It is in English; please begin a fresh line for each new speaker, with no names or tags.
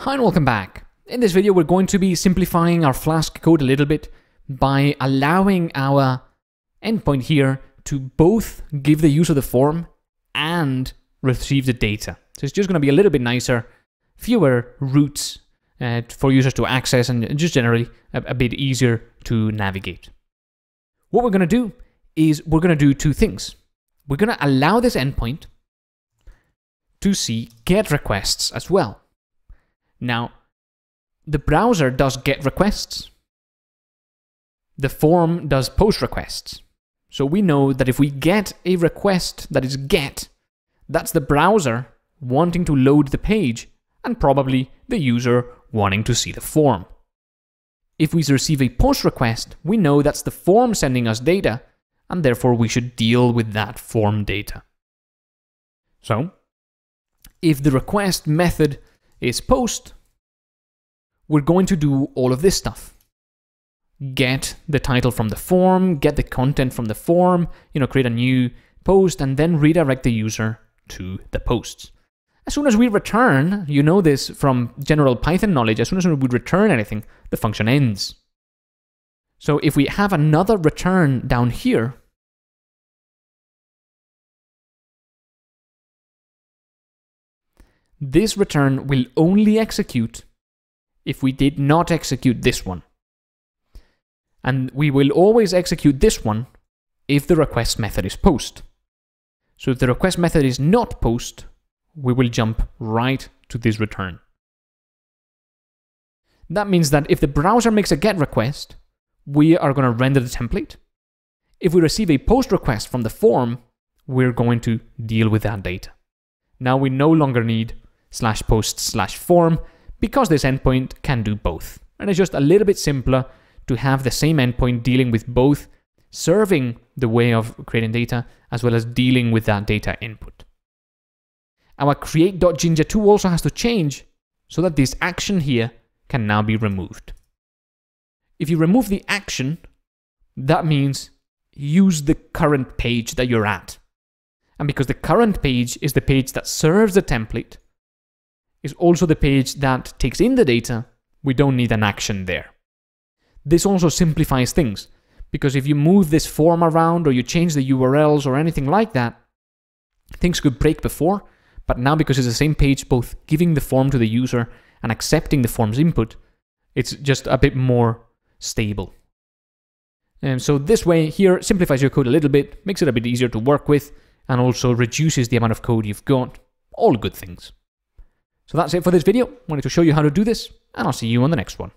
Hi and welcome back. In this video we're going to be simplifying our Flask code a little bit by allowing our endpoint here to both give the user the form and receive the data. So it's just going to be a little bit nicer, fewer routes for users to access, and just generally a bit easier to navigate. What we're going to do is we're going to do two things. We're going to allow this endpoint to see GET requests as well. Now, the browser does GET requests. The form does POST requests. So we know that if we get a request that is GET, that's the browser wanting to load the page and probably the user wanting to see the form. If we receive a POST request, we know that's the form sending us data, and therefore we should deal with that form data. So, if the request method is POST, we're going to do all of this stuff. Get the title from the form, get the content from the form, create a new post, and then redirect the user to the posts. As soon as we return, you know this from general Python knowledge, as soon as we return anything, the function ends. So if we have another return down here, this return will only execute if we did not execute this one. And we will always execute this one if the request method is POST. So if the request method is not POST, we will jump right to this return. That means that if the browser makes a GET request, we are going to render the template. If we receive a POST request from the form, we're going to deal with that data. Now we no longer need /post/form because this endpoint can do both. And it's just a little bit simpler to have the same endpoint dealing with both serving the way of creating data as well as dealing with that data input. Our create.jinja2 also has to change so that this action here can now be removed. If you remove the action, that means use the current page that you're at. And because the current page is the page that serves the template, is also the page that takes in the data, we don't need an action there. This also simplifies things, because if you move this form around or you change the URLs or anything like that, things could break before, but now because it's the same page, both giving the form to the user and accepting the form's input, it's just a bit more stable. And so this way here simplifies your code a little bit, makes it a bit easier to work with, and also reduces the amount of code you've got. All good things. So that's it for this video. Wanted to show you how to do this, and I'll see you on the next one.